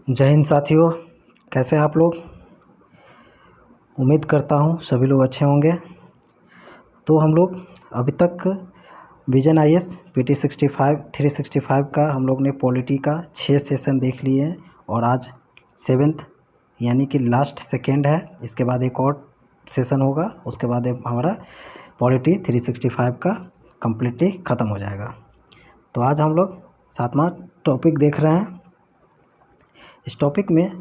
जय हिंद साथियों, कैसे हैं आप लोग। उम्मीद करता हूँ सभी लोग अच्छे होंगे। तो हम लोग अभी तक विजन आईएएस पीटी 365 का हम लोग ने पॉलिटी का 6 सेशन देख लिए हैं और आज 7th यानी कि लास्ट सेकेंड है। इसके बाद एक और सेशन होगा, उसके बाद हमारा पॉलिटी 365 का कम्प्लीटली ख़त्म हो जाएगा। तो आज हम लोग 7वां टॉपिक देख रहे हैं। इस टॉपिक में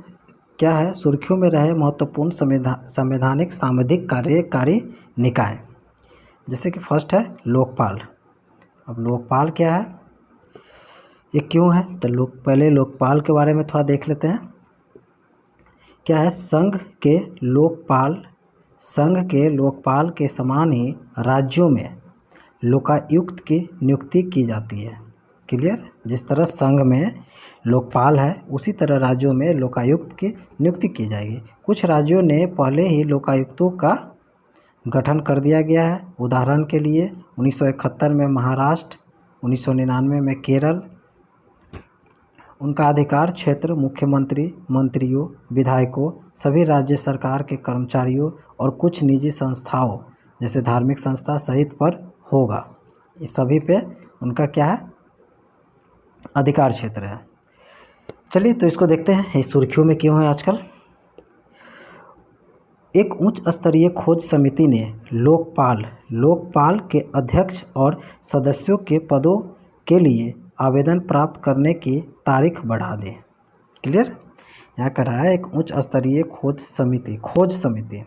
क्या है, सुर्खियों में रहे महत्वपूर्ण संवैधानिक सांविधिक कार्यकारी निकाय। जैसे कि फर्स्ट है लोकपाल। अब लोकपाल क्या है, ये क्यों है, तो पहले लोकपाल के बारे में थोड़ा देख लेते हैं। क्या है, संघ के लोकपाल के समान ही राज्यों में लोकायुक्त की नियुक्ति की जाती है। क्लियर। जिस तरह संघ में लोकपाल है उसी तरह राज्यों में लोकायुक्त की नियुक्ति की जाएगी। कुछ राज्यों ने पहले ही लोकायुक्तों का गठन कर दिया गया है। उदाहरण के लिए 1971 में महाराष्ट्र, 1999 में केरल। उनका अधिकार क्षेत्र मुख्यमंत्री, मंत्रियों, विधायकों, सभी राज्य सरकार के कर्मचारियों और कुछ निजी संस्थाओं जैसे धार्मिक संस्था सहित पर होगा। इस सभी पे उनका क्या है, अधिकार क्षेत्र है। चलिए तो इसको देखते हैं, ये सुर्खियों में क्यों है आजकल। एक उच्च स्तरीय खोज समिति ने लोकपाल के अध्यक्ष और सदस्यों के पदों के लिए आवेदन प्राप्त करने की तारीख बढ़ा दी। क्लियर। यहाँ कर रहा है एक उच्च स्तरीय खोज समिति,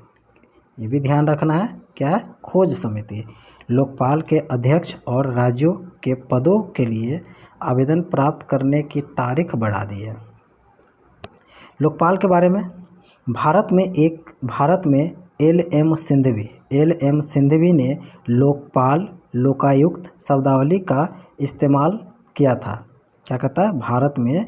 ये भी ध्यान रखना है। क्या है, खोज समिति लोकपाल के अध्यक्ष और राज्यों के पदों के लिए आवेदन प्राप्त करने की तारीख बढ़ा दी है। लोकपाल के बारे में, भारत में एल.एम. सिंघवी ने लोकायुक्त शब्दावली का इस्तेमाल किया था। क्या कहता है, भारत में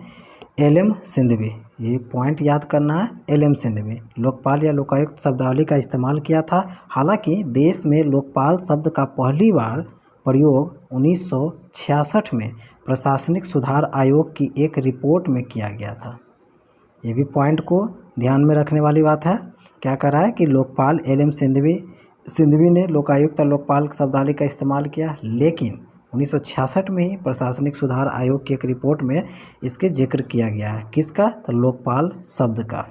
एल.एम. सिंघवी, ये पॉइंट याद करना है। एल.एम. सिंघवी लोकपाल या लोकायुक्त शब्दावली का इस्तेमाल किया था। हालांकि देश में लोकपाल शब्द का पहली बार प्रयोग 1966 में प्रशासनिक सुधार आयोग की एक रिपोर्ट में किया गया था। ये भी पॉइंट को ध्यान में रखने वाली बात है। क्या कर रहा है कि लोकपाल एल.एम. सिंघवी ने लोकायुक्त और लोकपाल शब्दावली का इस्तेमाल किया, लेकिन 1966 में ही प्रशासनिक सुधार आयोग की एक रिपोर्ट में इसके जिक्र किया गया है। किसका, तो लोकपाल शब्द का।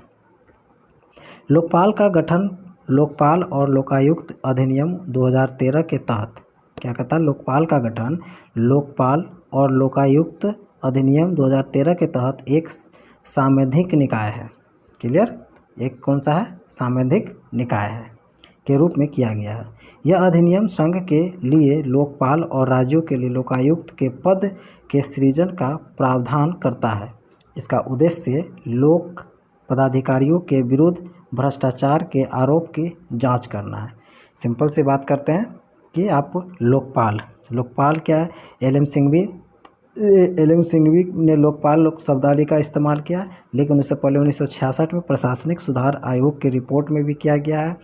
लोकपाल का गठन लोकपाल और लोकायुक्त अधिनियम 2013 के तहत, क्या कहता है, लोकपाल का गठन लोकपाल और लोकायुक्त अधिनियम 2013 के तहत एक सांवैधिक निकाय है। क्लियर। एक कौन सा है, सांवैधिक निकाय है के रूप में किया गया है। यह अधिनियम संघ के लिए लोकपाल और राज्यों के लिए लोकायुक्त के पद के सृजन का प्रावधान करता है। इसका उद्देश्य लोक पदाधिकारियों के विरुद्ध भ्रष्टाचार के आरोप की जांच करना है। सिंपल सी बात करते हैं कि आप लोकपाल क्या है, एल.एम. सिंघवी ने लोकपाल शब्दावली का इस्तेमाल किया, लेकिन उससे पहले 1966 में प्रशासनिक सुधार आयोग की रिपोर्ट में भी किया गया है।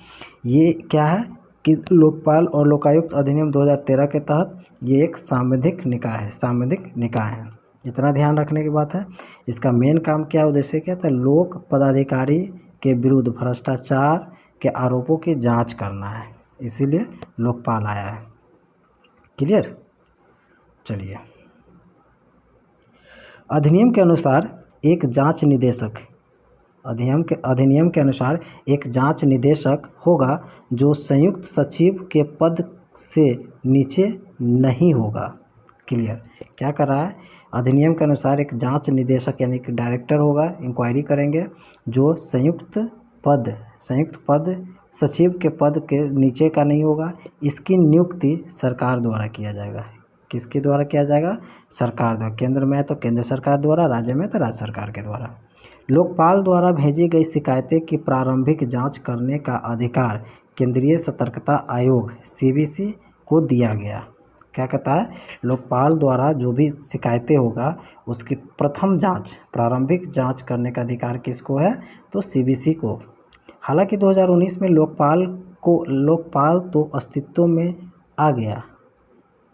ये क्या है कि लोकपाल और लोकायुक्त अधिनियम 2013 के तहत ये एक सांविधिक निकाय है। इतना ध्यान रखने की बात है। इसका मेन काम क्या है, उद्देश्य क्या था, लोक पदाधिकारी के विरुद्ध भ्रष्टाचार के आरोपों की जाँच करना है, इसीलिए लोकपाल आया है। क्लियर। चलिए, अधिनियम के अनुसार एक जांच निदेशक होगा जो संयुक्त सचिव के पद से नीचे नहीं होगा। क्लियर। क्या कर रहा है, अधिनियम के अनुसार एक जांच निदेशक यानी कि डायरेक्टर होगा, इंक्वायरी करेंगे, जो संयुक्त पद सचिव के पद के नीचे का नहीं होगा। इसकी नियुक्ति सरकार द्वारा किया जाएगा। किसके द्वारा किया जाएगा, सरकार द्वारा। केंद्र में है तो केंद्र सरकार द्वारा, राज्य में तो राज्य सरकार के द्वारा। लोकपाल द्वारा भेजी गई शिकायतें की प्रारंभिक जांच करने का अधिकार केंद्रीय सतर्कता आयोग (सीबीसी) को दिया गया। क्या कहता है, लोकपाल द्वारा जो भी शिकायतें होगा उसकी प्रारंभिक जांच करने का अधिकार किसको है, तो सीबीसी को। हालांकि 2019 में लोकपाल तो अस्तित्व में आ गया,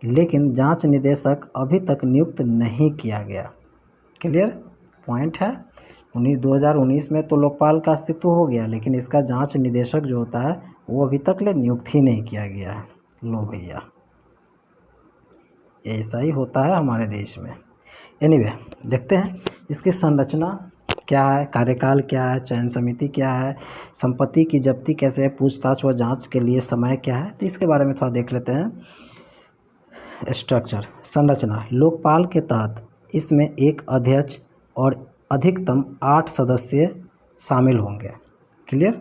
लेकिन जांच निदेशक अभी तक नियुक्त नहीं किया गया। क्लियर पॉइंट है। 2019 में तो लोकपाल का अस्तित्व हो गया, लेकिन इसका जांच निदेशक जो होता है वो अभी तक ले नियुक्त ही नहीं किया गया है। लो भैया, ऐसा ही होता है हमारे देश में। एनीवे, देखते हैं इसकी संरचना क्या है, कार्यकाल क्या है, चयन समिति क्या है, संपत्ति की जब्ती कैसे है, पूछताछ व जांच के लिए समय क्या है, तो इसके बारे में थोड़ा देख लेते हैं। स्ट्रक्चर, संरचना, लोकपाल के तहत इसमें एक अध्यक्ष और अधिकतम 8 सदस्य शामिल होंगे। क्लियर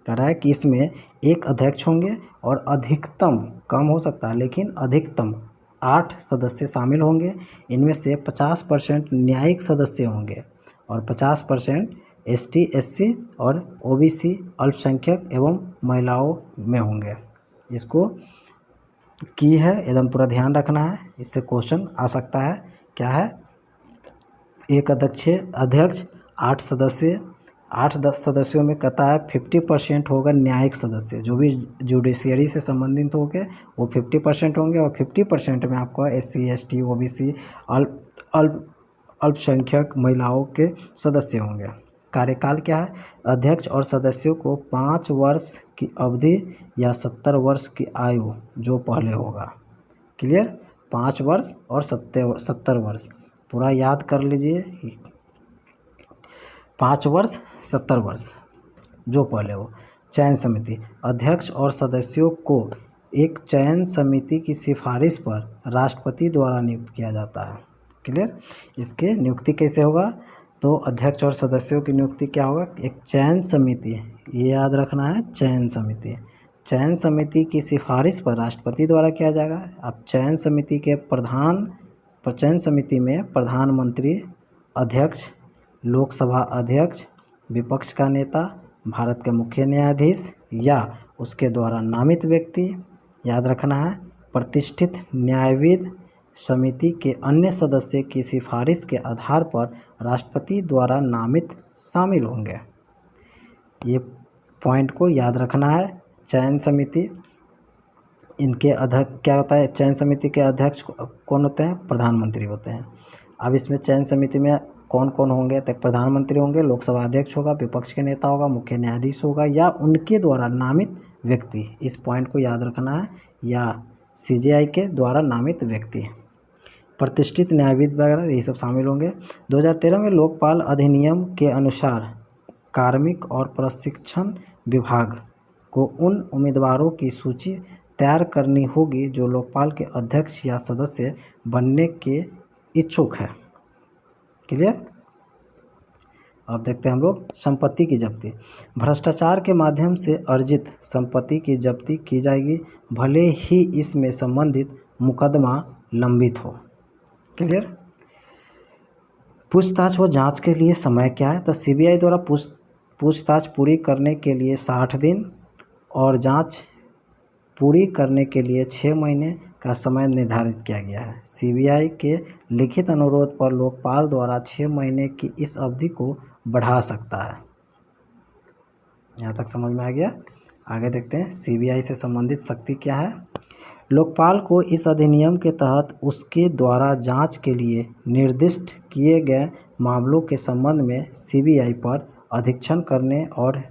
कह रहा है कि इसमें एक अध्यक्ष होंगे और अधिकतम, कम हो सकता है लेकिन अधिकतम 8 सदस्य शामिल होंगे। इनमें से 50% न्यायिक सदस्य होंगे और 50% एसटी, एससी और ओबीसी, अल्पसंख्यक एवं महिलाओं में होंगे। इसको की है एकदम पूरा ध्यान रखना है, इससे क्वेश्चन आ सकता है। क्या है, एक अध्यक्ष 8 सदस्य, 8-10 सदस्यों में कहता है 50% होगा न्यायिक सदस्य, जो भी जुडिशियरी से संबंधित होंगे वो 50% होंगे, और 50% में आपको एससी, एसटी, ओबीसी, अल्पसंख्यक महिलाओं के सदस्य होंगे। कार्यकाल क्या है, अध्यक्ष और सदस्यों को 5 वर्ष की अवधि या 70 वर्ष की आयु जो पहले होगा। क्लियर, 5 वर्ष और 70 वर्ष पूरा याद कर लीजिए। 5 वर्ष 70 वर्ष जो पहले हो। चयन समिति, अध्यक्ष और सदस्यों को एक चयन समिति की सिफारिश पर राष्ट्रपति द्वारा नियुक्त किया जाता है। क्लियर, इसके नियुक्ति कैसे होगा, तो अध्यक्ष और सदस्यों की नियुक्ति क्या होगा, एक चयन समिति, ये याद रखना है, चयन समिति, चयन समिति की सिफारिश पर राष्ट्रपति द्वारा किया जाएगा। अब चयन समिति के चयन समिति में प्रधानमंत्री, अध्यक्ष, लोकसभा अध्यक्ष, विपक्ष का नेता, भारत के मुख्य न्यायाधीश या उसके द्वारा नामित व्यक्ति, याद रखना है, प्रतिष्ठित न्यायविद समिति के अन्य सदस्य की सिफारिश के आधार पर राष्ट्रपति द्वारा नामित शामिल होंगे। ये पॉइंट को याद रखना है। चयन समिति, इनके अध्यक्ष क्या होता है, चयन समिति के अध्यक्ष कौन होते हैं, प्रधानमंत्री होते हैं। अब इसमें चयन समिति में कौन कौन होंगे, तो प्रधानमंत्री होंगे, लोकसभा अध्यक्ष होगा, विपक्ष के नेता होगा, मुख्य न्यायाधीश होगा या उनके द्वारा नामित व्यक्ति। इस पॉइंट को याद रखना है, या सीजेआई के द्वारा नामित व्यक्ति, प्रतिष्ठित न्यायविद वगैरह ये सब शामिल होंगे। 2013 में लोकपाल अधिनियम के अनुसार कार्मिक और प्रशिक्षण विभाग को उन उम्मीदवारों की सूची तैयार करनी होगी जो लोकपाल के अध्यक्ष या सदस्य बनने के इच्छुक है। क्लियर, अब देखते हैं हम लोग संपत्ति की जब्ती। भ्रष्टाचार के माध्यम से अर्जित संपत्ति की जब्ती की जाएगी, भले ही इसमें संबंधित मुकदमा लंबित हो। क्लियर, पूछताछ व जांच के लिए समय क्या है, तो सीबीआई द्वारा पूछताछ पूरी करने के लिए 60 दिन और जांच पूरी करने के लिए 6 महीने का समय निर्धारित किया गया है। सीबीआई के लिखित अनुरोध पर लोकपाल द्वारा 6 महीने की इस अवधि को बढ़ा सकता है। यहाँ तक समझ में आ गया। आगे देखते हैं सीबीआई से संबंधित शक्ति क्या है। लोकपाल को इस अधिनियम के तहत उसके द्वारा जांच के लिए निर्दिष्ट किए गए मामलों के संबंध में सीबीआई पर अधीक्षण करने और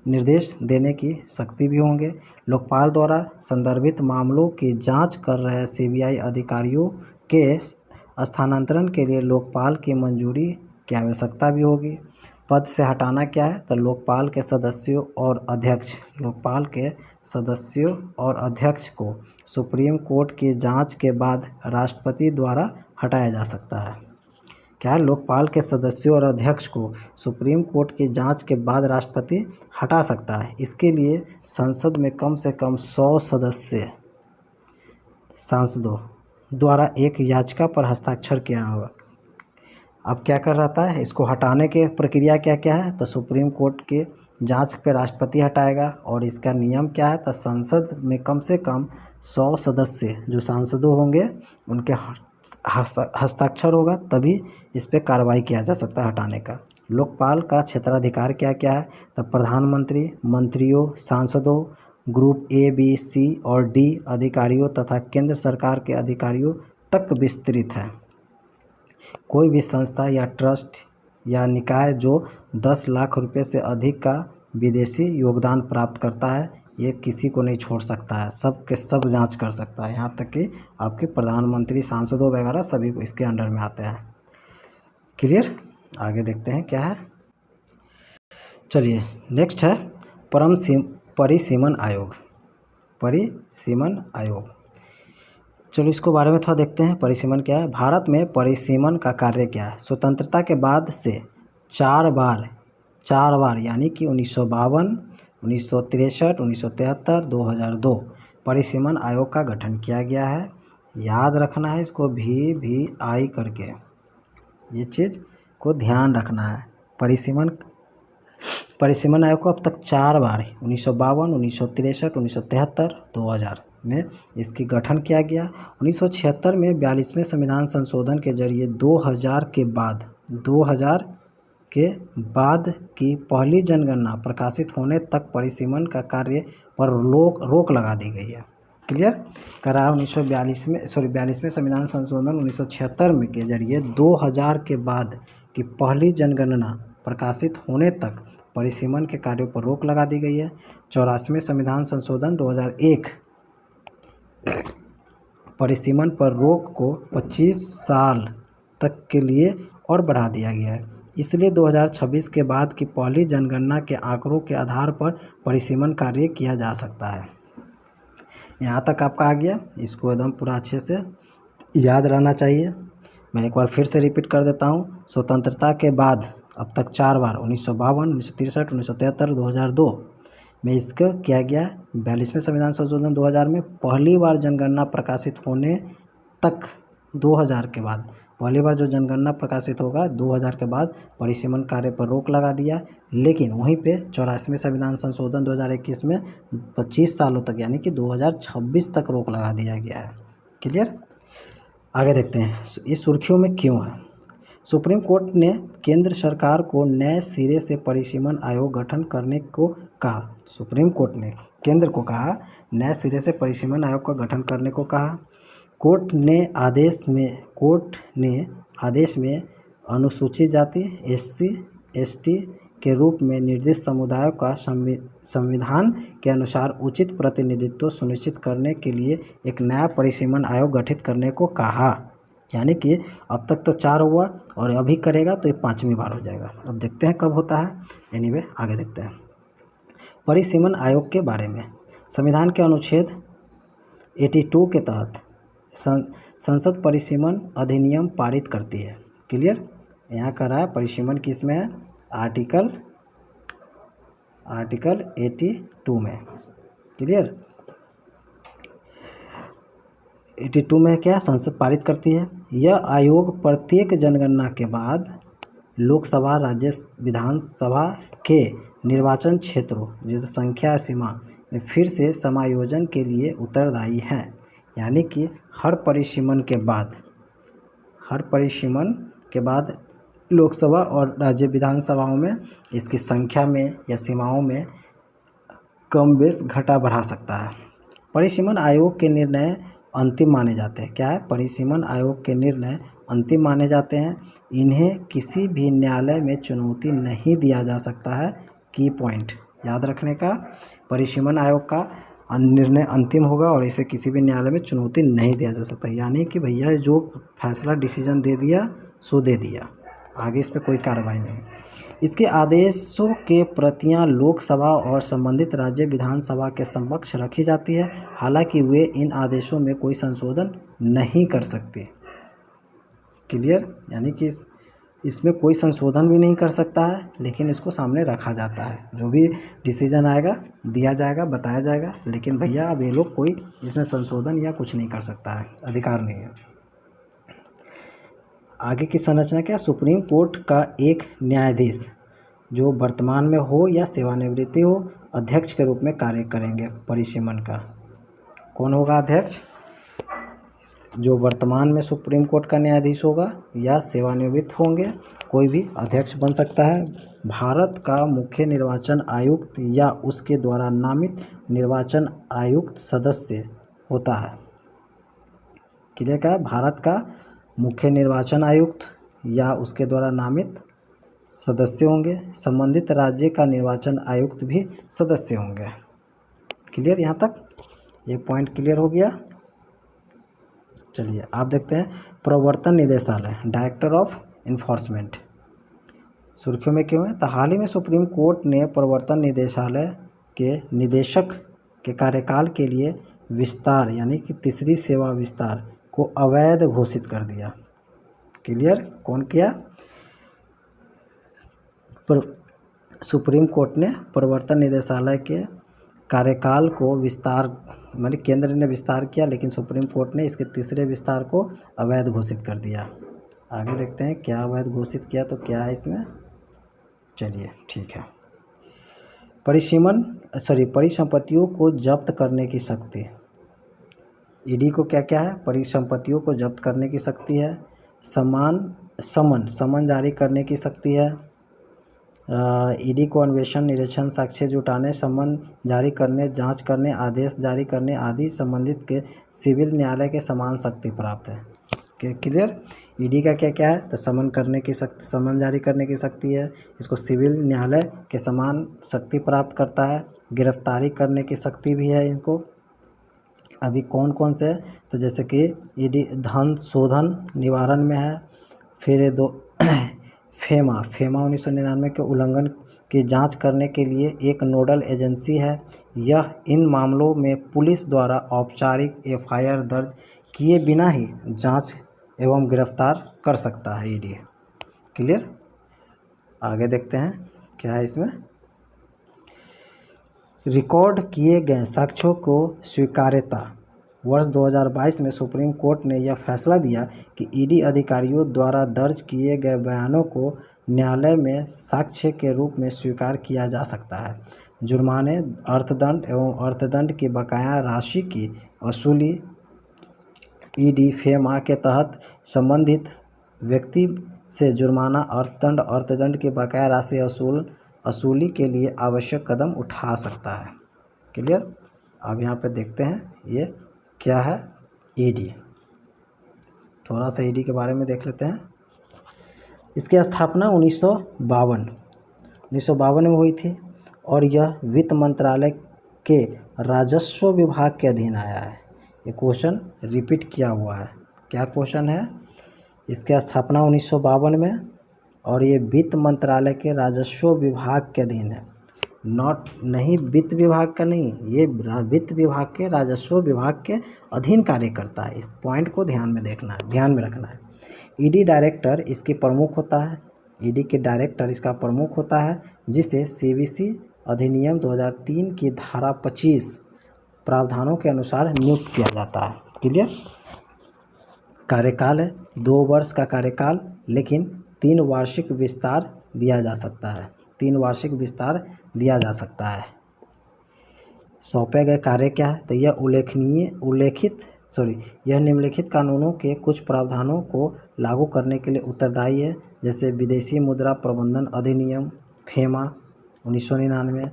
निर्देश देने की शक्ति भी होंगे। लोकपाल द्वारा संदर्भित मामलों की जांच कर रहे सीबीआई अधिकारियों के स्थानांतरण के लिए लोकपाल की मंजूरी की आवश्यकता भी होगी। पद से हटाना क्या है, तो लोकपाल के सदस्यों और अध्यक्ष को सुप्रीम कोर्ट की जांच के बाद राष्ट्रपति द्वारा हटाया जा सकता है। क्या, लोकपाल के सदस्यों और अध्यक्ष को सुप्रीम कोर्ट की जांच के बाद राष्ट्रपति हटा सकता है। इसके लिए संसद में कम से कम 100 सदस्य सांसदों द्वारा एक याचिका पर हस्ताक्षर किया होगा। अब क्या कर रहता है, इसको हटाने के प्रक्रिया क्या क्या है, तो सुप्रीम कोर्ट के जांच पे राष्ट्रपति हटाएगा, और इसका नियम क्या है, तो संसद में कम से कम 100 सदस्य जो सांसदों होंगे उनके हस्ताक्षर होगा, तभी इस पे कार्रवाई किया जा सकता है हटाने का। लोकपाल का क्षेत्राधिकार क्या क्या है, तो प्रधानमंत्री, मंत्रियों, सांसदों, ग्रुप ए, बी, सी और डी अधिकारियों तथा केंद्र सरकार के अधिकारियों तक विस्तृत है। कोई भी संस्था या ट्रस्ट या निकाय जो 10 लाख रुपए से अधिक का विदेशी योगदान प्राप्त करता है, ये किसी को नहीं छोड़ सकता है, सब के सब जांच कर सकता है, यहाँ तक कि आपके प्रधानमंत्री, सांसदों वगैरह सभी को इसके अंडर में आते हैं। क्लियर। आगे देखते हैं क्या है। चलिए नेक्स्ट है परिसीमन आयोग। परिसीमन आयोग, चलो इसको बारे में थोड़ा देखते हैं। परिसीमन क्या है? भारत में परिसीमन का कार्य क्या है? स्वतंत्रता के बाद से चार बार यानी कि 1952, 1963, 1973, 2002 परिसीमन आयोग का गठन किया गया है। याद रखना है इसको, VVI करके, ये चीज़ को ध्यान रखना है। परिसीमन आयोग को अब तक 4 बार 1952, 1963, 1973, 2000 में इसकी गठन किया गया। 1976 में 42वें संविधान संशोधन के जरिए 2000 के बाद की पहली जनगणना प्रकाशित होने तक परिसीमन का कार्य पर रोक लगा दी गई है। क्लियर करा। 42वें संविधान संशोधन 1976 में के जरिए 2000 के बाद की पहली जनगणना प्रकाशित होने तक परिसीमन के कार्यों पर रोक लगा दी गई है। 84वें संविधान संशोधन 2001 परिसीमन पर रोक को 25 साल तक के लिए और बढ़ा दिया गया है। इसलिए 2026 के बाद की पहली जनगणना के आंकड़ों के आधार पर परिसीमन कार्य किया जा सकता है। यहाँ तक आपका आ गया, इसको एकदम पूरा अच्छे से याद रहना चाहिए। मैं एक बार फिर से रिपीट कर देता हूँ। स्वतंत्रता के बाद अब तक 4 बार 1952, 1963, 1973, 2002 में इसका किया गया। 42वें संविधान संशोधन 2000 में पहली बार जनगणना प्रकाशित होने तक 2000 के बाद पहली बार जो जनगणना प्रकाशित होगा 2000 के बाद परिसीमन कार्य पर रोक लगा दिया। लेकिन वहीं पे 84वें संविधान संशोधन 2021 में 25 सालों तक यानी कि 2026 तक रोक लगा दिया गया है। क्लियर। आगे देखते हैं ये सुर्खियों में क्यों है। सुप्रीम कोर्ट ने केंद्र सरकार को नए सिरे से परिसीमन आयोग गठन करने को कहा। सुप्रीम कोर्ट ने केंद्र को कहा नए सिरे से परिसीमन आयोग का गठन करने को कहा। कोर्ट ने आदेश में अनुसूचित जाति, SC, ST के रूप में निर्दिष्ट समुदायों का संविधान के अनुसार उचित प्रतिनिधित्व सुनिश्चित करने के लिए एक नया परिसीमन आयोग गठित करने को कहा। यानी कि अब तक तो 4 हुआ और अभी करेगा तो ये 5वीं बार हो जाएगा। अब देखते हैं कब होता है। एनीवे आगे देखते हैं परिसीमन आयोग के बारे में। संविधान के अनुच्छेद 82 के तहत संसद परिसीमन अधिनियम पारित करती है। क्लियर। यहाँ कर रहा है परिसीमन किस में है? आर्टिकल 82 में। क्लियर। 82 में क्या संसद पारित करती है। यह आयोग प्रत्येक जनगणना के बाद लोकसभा, राज्य विधानसभा के निर्वाचन क्षेत्रों जैसे संख्या सीमा में फिर से समायोजन के लिए उत्तरदायी है। यानी कि हर परिसीमन के बाद लोकसभा और राज्य विधानसभाओं में इसकी संख्या में या सीमाओं में कम बेश घटा बढ़ा सकता है। परिसीमन आयोग के निर्णय अंतिम माने जाते हैं। क्या है? परिसीमन आयोग के निर्णय अंतिम माने जाते हैं। इन्हें किसी भी न्यायालय में चुनौती नहीं दिया जा सकता है। की पॉइंट याद रखने का, परिसीमन आयोग का निर्णय अंतिम होगा और इसे किसी भी न्यायालय में चुनौती नहीं दिया जा सकता। यानी कि भैया जो फैसला डिसीजन दे दिया सो दे दिया, आगे इस पर कोई कार्रवाई नहीं। इसके आदेशों के प्रतियां लोकसभा और संबंधित राज्य विधानसभा के समक्ष रखी जाती है। हालांकि वे इन आदेशों में कोई संशोधन नहीं कर सकते। क्लियर। यानी कि इसमें कोई संशोधन भी नहीं कर सकता है, लेकिन इसको सामने रखा जाता है। जो भी डिसीजन आएगा दिया जाएगा, बताया जाएगा, लेकिन भैया अब ये लोग कोई इसमें संशोधन या कुछ नहीं कर सकता है, अधिकार नहीं है। आगे की संरचना क्या? सुप्रीम कोर्ट का एक न्यायाधीश जो वर्तमान में हो या सेवानिवृत्ति हो अध्यक्ष के रूप में कार्य करेंगे। परिसीमन का कौन होगा अध्यक्ष? जो वर्तमान में सुप्रीम कोर्ट का न्यायाधीश होगा या सेवानिवृत्त होंगे, कोई भी अध्यक्ष बन सकता है। भारत का मुख्य निर्वाचन आयुक्त या उसके द्वारा नामित निर्वाचन आयुक्त सदस्य होता है। क्लियर का? भारत का मुख्य निर्वाचन आयुक्त या उसके द्वारा नामित सदस्य होंगे। संबंधित राज्य का निर्वाचन आयुक्त भी सदस्य होंगे। क्लियर यहाँ तक? ये पॉइंट क्लियर हो गया। चलिए आप देखते हैं प्रवर्तन निदेशालय, डायरेक्टर ऑफ इन्फोर्समेंट, सुर्खियों में क्यों है? तो हाल ही में सुप्रीम कोर्ट ने प्रवर्तन निदेशालय के निदेशक के कार्यकाल के लिए विस्तार यानी कि तीसरी सेवा विस्तार को अवैध घोषित कर दिया। क्लियर? कौन किया? सुप्रीम कोर्ट ने प्रवर्तन निदेशालय के कार्यकाल को विस्तार माने केंद्र ने विस्तार किया, लेकिन सुप्रीम कोर्ट ने इसके तीसरे विस्तार को अवैध घोषित कर दिया। आगे देखते हैं क्या अवैध घोषित किया, तो क्या है इसमें। चलिए ठीक है। परिसंपत्तियों को जब्त करने की शक्ति। ईडी को क्या क्या है? परिसंपत्तियों को जब्त करने की शक्ति है। समन जारी करने की शक्ति है। ईडी को अन्वेषण, निरीक्षण, साक्ष्य जुटाने, समन जारी करने, जांच करने, आदेश जारी करने आदि संबंधित के सिविल न्यायालय के समान शक्ति प्राप्त है। क्लियर? ईडी का क्या क्या है? तो समन करने की शक्ति, समन जारी करने की शक्ति है। इसको सिविल न्यायालय के समान शक्ति प्राप्त करता है। गिरफ्तारी करने की शक्ति भी है इनको। अभी कौन कौन से? तो जैसे कि ईडी धन शोधन निवारण में है। फिर फेमा 1999 के उल्लंघन की जांच करने के लिए एक नोडल एजेंसी है। यह इन मामलों में पुलिस द्वारा औपचारिक एफआईआर दर्ज किए बिना ही जांच एवं गिरफ्तार कर सकता है ईडी। क्लियर? आगे देखते हैं क्या है इसमें। रिकॉर्ड किए गए साक्ष्यों को स्वीकार्यता। वर्ष 2022 में सुप्रीम कोर्ट ने यह फैसला दिया कि ईडी अधिकारियों द्वारा दर्ज किए गए बयानों को न्यायालय में साक्ष्य के रूप में स्वीकार किया जा सकता है। जुर्माने, अर्थदंड एवं अर्थदंड की बकाया राशि की वसूली ईडी फेमा के तहत संबंधित व्यक्ति से जुर्माना, अर्थदंड की बकाया राशि वसूली के लिए आवश्यक कदम उठा सकता है। क्लियर? अब यहाँ पे देखते हैं ये क्या है ईडी। थोड़ा सा ईडी के बारे में देख लेते हैं। इसकी स्थापना 1952 में हुई थी और यह वित्त मंत्रालय के राजस्व विभाग के अधीन आया है। ये क्वेश्चन रिपीट किया हुआ है। क्या क्वेश्चन है? इसकी स्थापना 1952 में और ये वित्त मंत्रालय के राजस्व विभाग के अधीन है। नहीं वित्त विभाग का नहीं, ये वित्त विभाग के राजस्व विभाग के अधीन कार्य करता है। इस पॉइंट को ध्यान में रखना है। ईडी डायरेक्टर इसके प्रमुख होता है। ईडी के डायरेक्टर इसका प्रमुख होता है, जिसे सीवीसी अधिनियम 2003 की धारा 25 प्रावधानों के अनुसार नियुक्त किया जाता है। क्लियर? कार्यकाल है 2 वर्ष का कार्यकाल, लेकिन 3 वार्षिक विस्तार दिया जा सकता है। 3 वार्षिक विस्तार दिया जा सकता है। सौंपे गए कार्य क्या है? तो यह निम्नलिखित कानूनों के कुछ प्रावधानों को लागू करने के लिए उत्तरदायी है, जैसे विदेशी मुद्रा प्रबंधन अधिनियम फेमा 1999,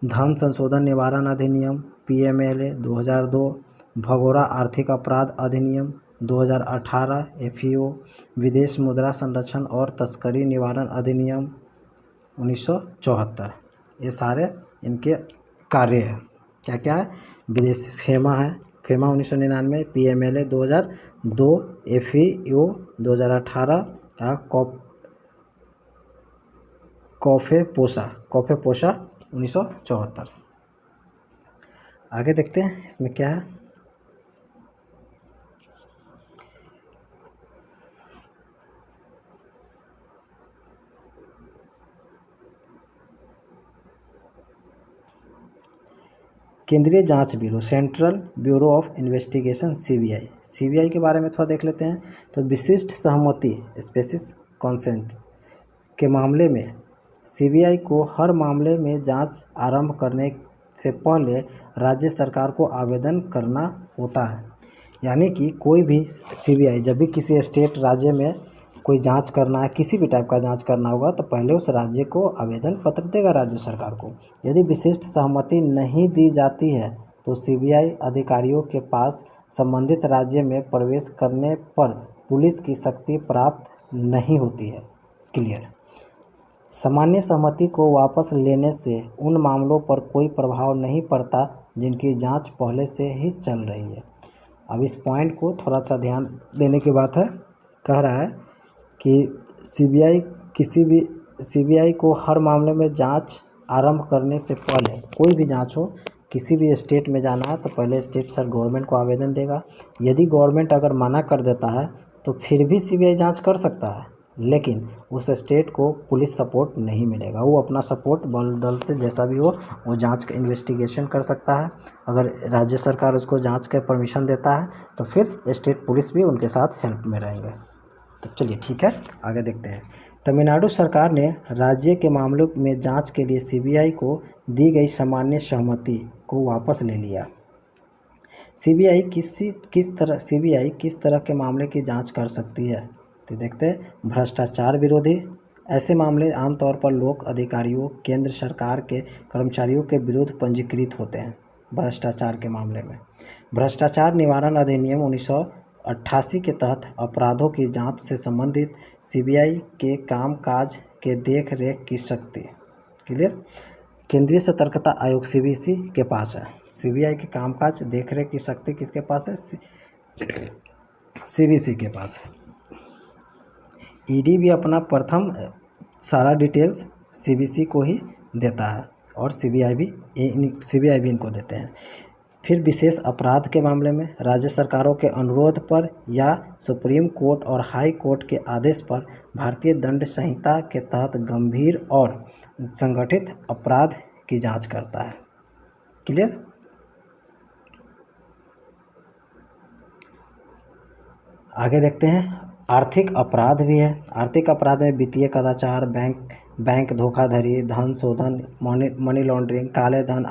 धन संशोधन निवारण अधिनियम पीएमएलए 2002, भगोड़ा आर्थिक अपराध अधिनियम 2018 एफईओ, विदेश मुद्रा संरक्षण और तस्करी निवारण अधिनियम 1974। ये सारे इनके कार्य हैं। क्या क्या है? विदेश फेमा है, फेमा 1999, पीएमएलए 2002, एफईओ 2018 का कॉफेपोसा 1974। आगे देखते हैं इसमें क्या है। केंद्रीय जांच bureau, central bureau of investigation CBI के बारे में थोड़ा देख लेते हैं। तो विशिष्ट सहमति स्पेसिस कंसेंट के मामले में सीबीआई को हर मामले में जांच आरंभ करने से पहले राज्य सरकार को आवेदन करना होता है। यानी कि कोई भी सीबीआई जब भी किसी स्टेट राज्य में कोई जांच करना है, किसी भी टाइप का जांच करना होगा, तो पहले उस राज्य को आवेदन पत्र देगा राज्य सरकार को। यदि विशिष्ट सहमति नहीं दी जाती है तो सीबीआई अधिकारियों के पास संबंधित राज्य में प्रवेश करने पर पुलिस की शक्ति प्राप्त नहीं होती है। क्लियर? सामान्य सहमति को वापस लेने से उन मामलों पर कोई प्रभाव नहीं पड़ता जिनकी जांच पहले से ही चल रही है। अब इस पॉइंट को थोड़ा सा ध्यान देने की बात है। कह रहा है कि सीबीआई को हर मामले में जांच आरंभ करने से पहले, कोई भी जांच हो, किसी भी स्टेट में जाना है तो पहले स्टेट सर गवर्नमेंट को आवेदन देगा। यदि गवर्नमेंट अगर मना कर देता है तो फिर भी सीबीआई जांच कर सकता है, लेकिन उस स्टेट को पुलिस सपोर्ट नहीं मिलेगा। वो अपना सपोर्ट बल दल से जैसा भी हो वो जांच का इन्वेस्टिगेशन कर सकता है। अगर राज्य सरकार उसको जांच का परमिशन देता है तो फिर स्टेट पुलिस भी उनके साथ हेल्प में रहेंगे। तो चलिए ठीक है, आगे देखते हैं। तमिलनाडु सरकार ने राज्य के मामलों में जांच के लिए सीबीआई को दी गई सामान्य सहमति को वापस ले लिया। सीबीआई किस तरह के मामले की जांच कर सकती है? तो देखते हैं, भ्रष्टाचार विरोधी। ऐसे मामले आमतौर पर लोक अधिकारियों, केंद्र सरकार के कर्मचारियों के विरुद्ध पंजीकृत होते हैं। भ्रष्टाचार के मामले में भ्रष्टाचार निवारण अधिनियम 1988 के तहत अपराधों की जांच से संबंधित सीबीआई के कामकाज के देख रेख की शक्ति, क्लियर, केंद्रीय सतर्कता आयोग सीबीसी के पास है। सीबीआई के कामकाज देख रेख की शक्ति किसके पास है? सीबीसी के पास है। ईडी भी अपना प्रथम सारा डिटेल्स सीबीसी को ही देता है और सीबीआई भी इनको देते हैं। फिर विशेष अपराध के मामले में राज्य सरकारों के अनुरोध पर या सुप्रीम कोर्ट और हाई कोर्ट के आदेश पर भारतीय दंड संहिता के तहत गंभीर और संगठित अपराध की जांच करता है। क्लियर? आगे देखते हैं, आर्थिक अपराध भी है। आर्थिक अपराध में वित्तीय कदाचार, बैंक धोखाधड़ी, धन शोधन, मनी लॉन्ड्रिंग, काले धन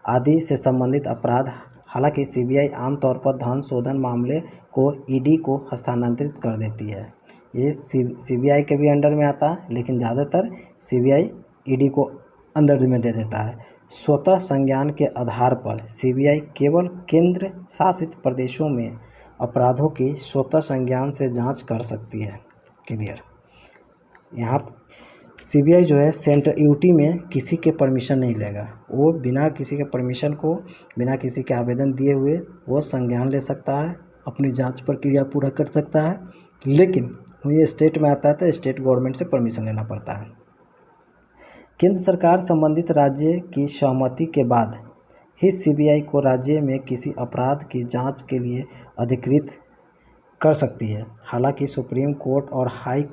आदि से संबंधित अपराध। हालांकि सीबीआई आमतौर पर धन शोधन मामले को ईडी को हस्तांतरित कर देती है। ये सीबीआई के भी अंडर में आता है, लेकिन ज़्यादातर सीबीआई ईडी को अंदर में दे देता है। स्वतः संज्ञान के आधार पर सीबीआई केवल केंद्र शासित प्रदेशों में अपराधों की स्वतः संज्ञान से जांच कर सकती है। क्लियर? यहाँ सीबीआई जो है सेंट्रल यूटी में किसी के परमिशन नहीं लेगा। वो बिना किसी के परमिशन को, बिना किसी के आवेदन दिए हुए वो संज्ञान ले सकता है, अपनी जांच प्रक्रिया पूरा कर सकता है। लेकिन ये स्टेट में आता है तो स्टेट गवर्नमेंट से परमिशन लेना पड़ता है। केंद्र सरकार संबंधित राज्य की सहमति के बाद ही सीबीआई को राज्य में किसी अपराध की जांच के लिए अधिकृत कर सकती है। हालांकि सुप्रीम कोर्ट और हाई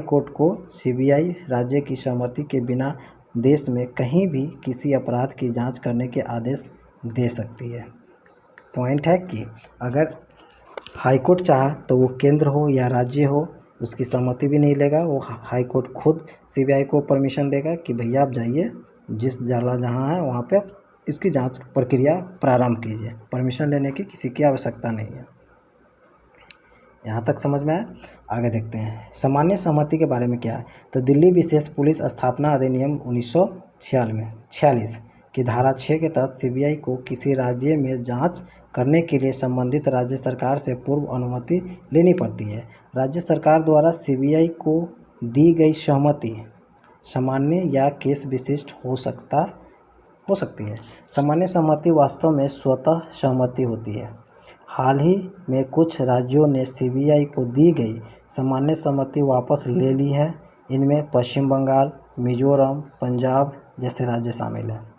कोर्ट को सीबीआई राज्य की सहमति के बिना देश में कहीं भी किसी अपराध की जांच करने के आदेश दे सकती है। पॉइंट है कि अगर हाई कोर्ट चाहे तो वो केंद्र हो या राज्य हो, उसकी सहमति भी नहीं लेगा। वो हाई कोर्ट खुद सीबीआई को परमिशन देगा कि भैया आप जाइए, जिस जहाँ है वहाँ पे इसकी जांच प्रक्रिया प्रारंभ कीजिए। परमिशन लेने की किसी की आवश्यकता नहीं है। यहाँ तक समझ में आया? आगे देखते हैं, सामान्य सहमति के बारे में क्या है। तो दिल्ली विशेष पुलिस स्थापना अधिनियम 1946 की धारा 6 के तहत सीबीआई को किसी राज्य में जांच करने के लिए संबंधित राज्य सरकार से पूर्व अनुमति लेनी पड़ती है। राज्य सरकार द्वारा सीबीआई को दी गई सहमति सामान्य या केस विशिष्ट हो सकती है। सामान्य सहमति वास्तव में स्वतः सहमति होती है। हाल ही में कुछ राज्यों ने सीबीआई को दी गई सामान्य सहमति वापस ले ली है। इनमें पश्चिम बंगाल, मिजोरम, पंजाब जैसे राज्य शामिल हैं।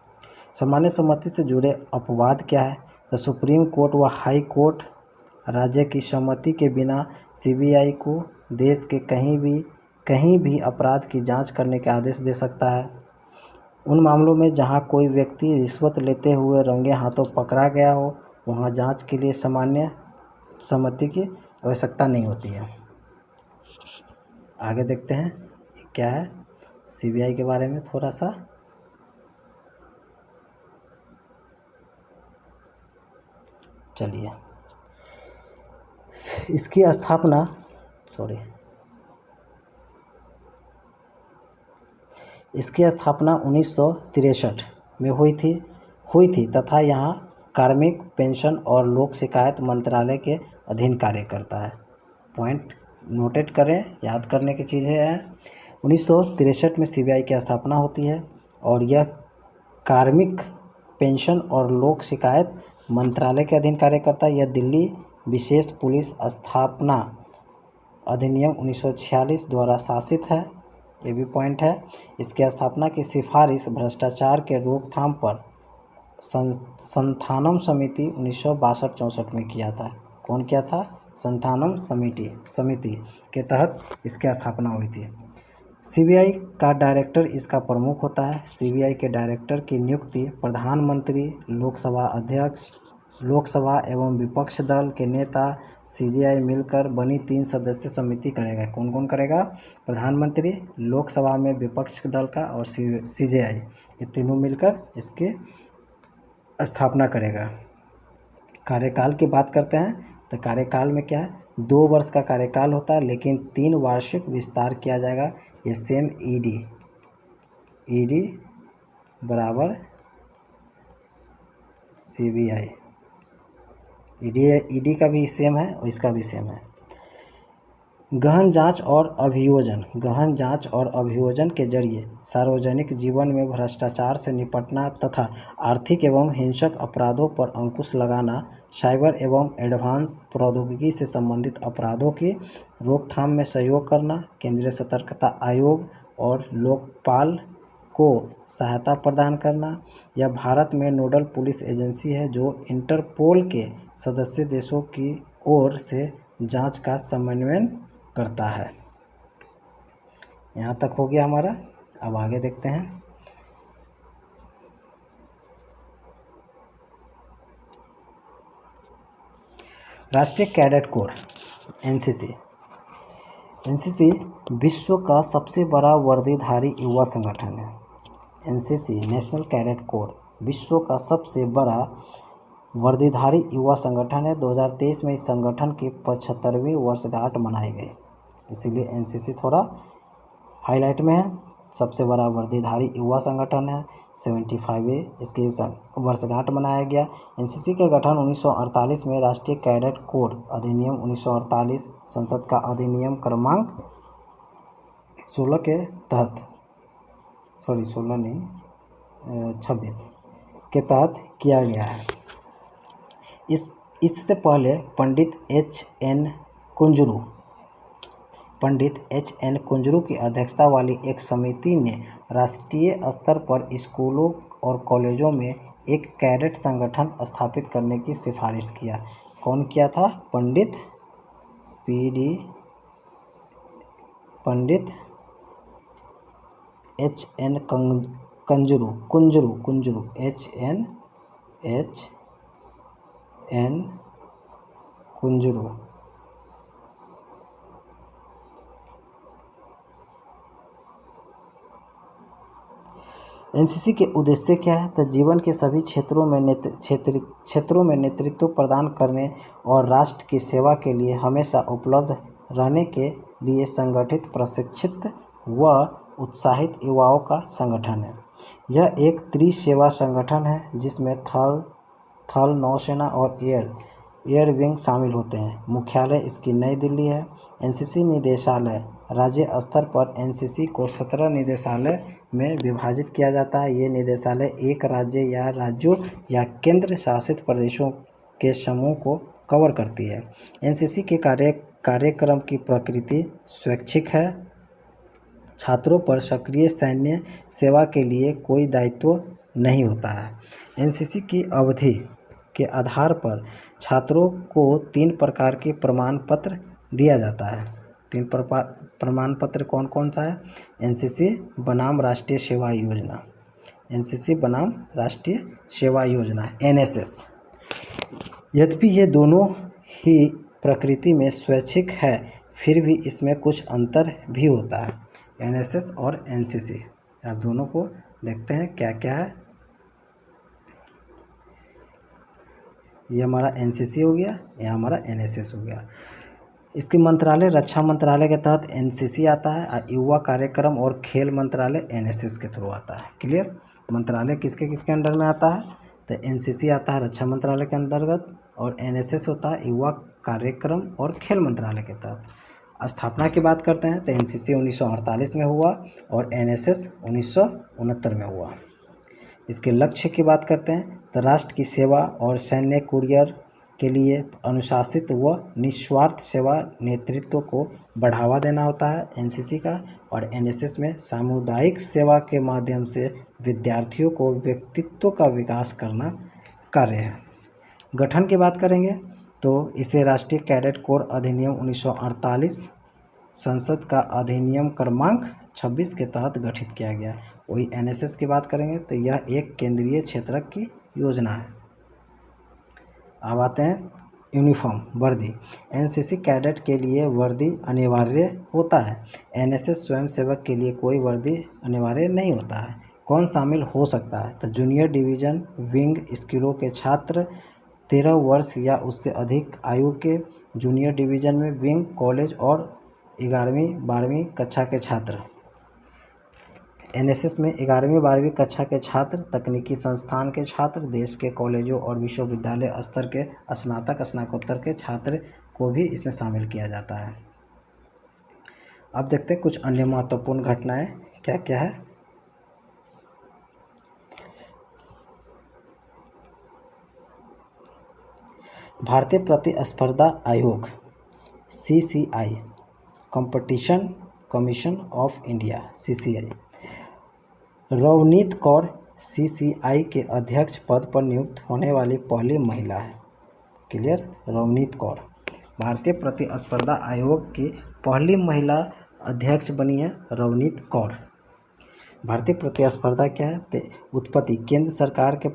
सामान्य सहमति से जुड़े अपवाद क्या है? तो सुप्रीम कोर्ट व हाई कोर्ट राज्य की सहमति के बिना सीबीआई को देश के कहीं भी अपराध की जांच करने के आदेश दे सकता है। उन मामलों में जहां कोई व्यक्ति रिश्वत लेते हुए रंगे हाथों पकड़ा गया हो, वहां जांच के लिए सामान्य सहमति की आवश्यकता नहीं होती है। आगे देखते हैं क्या है सीबीआई के बारे में थोड़ा सा। चलिए, इसकी स्थापना 1963 में हुई थी तथा यहाँ कार्मिक, पेंशन और लोक शिकायत मंत्रालय के अधीन कार्य करता है। पॉइंट नोटेट करें, याद करने की चीज़ें हैं। 1963 में सीबीआई की स्थापना होती है और यह कार्मिक पेंशन और लोक शिकायत मंत्रालय के अधीन कार्य करता है। यह दिल्ली विशेष पुलिस स्थापना अधिनियम 1946 द्वारा शासित है, ये भी पॉइंट है। इसकी स्थापना की सिफारिश भ्रष्टाचार के रोकथाम पर संथानम समिति 1962-64 में किया था। कौन किया था? संथानम समिति के तहत इसकी स्थापना हुई थी। सीबीआई का डायरेक्टर इसका प्रमुख होता है। सीबीआई के डायरेक्टर की नियुक्ति प्रधानमंत्री, लोकसभा अध्यक्ष, लोकसभा एवं विपक्ष दल के नेता सीजेआई मिलकर बनी 3 सदस्यीय समिति करेगा। कौन कौन करेगा? प्रधानमंत्री, लोकसभा में विपक्ष दल का और सीजेआई, ये तीनों मिलकर इसकी स्थापना करेगा। कार्यकाल की बात करते हैं तो कार्यकाल में क्या है? 2 वर्ष का कार्यकाल होता है, लेकिन 3 वार्षिक विस्तार किया जाएगा। ये सेम ईडी बराबर सीबीआई, ईडी का भी सेम है और इसका भी सेम है। गहन जांच और अभियोजन के जरिए सार्वजनिक जीवन में भ्रष्टाचार से निपटना तथा आर्थिक एवं हिंसक अपराधों पर अंकुश लगाना, साइबर एवं एडवांस प्रौद्योगिकी से संबंधित अपराधों की रोकथाम में सहयोग करना, केंद्रीय सतर्कता आयोग और लोकपाल को सहायता प्रदान करना। यह भारत में नोडल पुलिस एजेंसी है जो इंटरपोल के सदस्य देशों की ओर से जांच का समन्वय करता है। यहाँ तक हो गया हमारा। अब आगे देखते हैं। राष्ट्रीय कैडेट कोर एनसीसी विश्व का सबसे बड़ा वर्दीधारी युवा संगठन है। एनसीसी नेशनल कैडेट कोर विश्व का सबसे बड़ा वर्दीधारी युवा संगठन है। 2023 में इस संगठन की 75वीं वर्षगांठ मनाई गई, इसीलिए एनसीसी थोड़ा हाईलाइट में है। सबसे बड़ा वर्दीधारी युवा संगठन है। 75वीं इसकी वर्षगांठ मनाया गया। एनसीसी का गठन 1948 में राष्ट्रीय कैडेट कोर अधिनियम 1948 संसद का अधिनियम क्रमांक 16 के तहत 26 के तहत किया गया है। इससे पहले पंडित एच एन कुंजरू की अध्यक्षता वाली एक समिति ने राष्ट्रीय स्तर पर स्कूलों और कॉलेजों में एक कैडेट संगठन स्थापित करने की सिफारिश किया। कौन किया था? Pandit H N Kunzru Kunzru. NCC के उद्देश्य क्या है? तो जीवन के सभी क्षेत्रों में नेतृत्व प्रदान करने और राष्ट्र की सेवा के लिए हमेशा उपलब्ध रहने के लिए संगठित, प्रशिक्षित व उत्साहित युवाओं का संगठन है। यह एक त्रिसेवा संगठन है जिसमें थल, नौसेना और एयर विंग शामिल होते हैं। मुख्यालय इसकी नई दिल्ली है। एनसीसी निदेशालय राज्य स्तर पर एनसीसी को 17 निदेशालय में विभाजित किया जाता है। ये निदेशालय एक राज्य या राज्यों या केंद्र शासित प्रदेशों के समूह को कवर करती है। एनसीसी के कार्यक्रम की प्रकृति स्वैच्छिक है। छात्रों पर सक्रिय सैन्य सेवा के लिए कोई दायित्व नहीं होता है। एनसीसी की अवधि के आधार पर छात्रों को 3 प्रकार के प्रमाण पत्र दिया जाता है। 3 प्रमाण पत्र कौन कौन सा है? एनसीसी बनाम राष्ट्रीय सेवा योजना, एनएसएस। यद्यपि ये दोनों ही प्रकृति में स्वैच्छिक है, फिर भी इसमें कुछ अंतर भी होता है। एनएसएस और एनसीसी, आप दोनों को देखते हैं क्या क्या है। ये हमारा एनसीसी हो गया, यह हमारा एनएसएस हो गया। इसकी मंत्रालय रक्षा मंत्रालय के तहत एनसीसी आता है और युवा कार्यक्रम और खेल मंत्रालय एनएसएस के थ्रू आता है। क्लियर? मंत्रालय किसके किसके अंडर में आता है? तो एनसीसी आता है रक्षा मंत्रालय के अंतर्गत और एनएसएस होता है युवा कार्यक्रम और खेल मंत्रालय के तहत। स्थापना की बात करते हैं तो एनसीसी 1948 में हुआ और एनएसएस 1969 में हुआ। इसके लक्ष्य की बात करते हैं तो राष्ट्र की सेवा और सैन्य कुरियर के लिए अनुशासित व निस्वार्थ सेवा नेतृत्व को बढ़ावा देना होता है एनसीसी का। और एनएसएस में सामुदायिक सेवा के माध्यम से विद्यार्थियों को व्यक्तित्व का विकास करना कार्य है। गठन की बात करेंगे तो इसे राष्ट्रीय कैडेट कोर अधिनियम 1948 संसद का अधिनियम क्रमांक 26 के तहत गठित किया गया। वही एनएसएस की बात करेंगे तो यह एक केंद्रीय क्षेत्रक की योजना है। अब आते हैं यूनिफॉर्म वर्दी। एनसीसी कैडेट के लिए वर्दी अनिवार्य होता है। एनएसएस स्वयंसेवक के लिए कोई वर्दी अनिवार्य नहीं होता है। कौन शामिल हो सकता है तो जूनियर डिवीज़न विंग स्कूलों के छात्र, 13 वर्ष या उससे अधिक आयु के, जूनियर डिवीज़न में विंग कॉलेज और 11वीं-12वीं कक्षा के छात्र। एनएसएस में 11वीं-12वीं कक्षा के छात्र, तकनीकी संस्थान के छात्र, देश के कॉलेजों और विश्वविद्यालय स्तर के स्नातक स्नातकोत्तर के छात्र को भी इसमें शामिल किया जाता है। अब देखते हैं कुछ अन्य महत्वपूर्ण घटनाएं क्या क्या है। भारतीय प्रतिस्पर्धा आयोग CCI, competition commission of India CCI, Ravneet Kaur CCI के अध्यक्ष पद पर नियुक्त होने वाली पहली महिला है। क्लियर, रवनीत कौर भारतीय प्रतिस्पर्धा आयोग की पहली महिला अध्यक्ष बनी है रवनीत कौर। भारतीय प्रतिस्पर्धा क्या है तो उत्पत्ति केंद्र सरकार के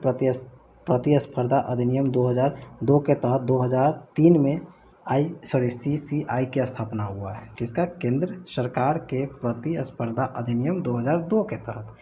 प्रतिस्पर्धा अधिनियम 2002 के तहत 2003 में सीसीआई की स्थापना हुआ है। किसका? केंद्र सरकार के प्रतिस्पर्धा अधिनियम 2002 के तहत।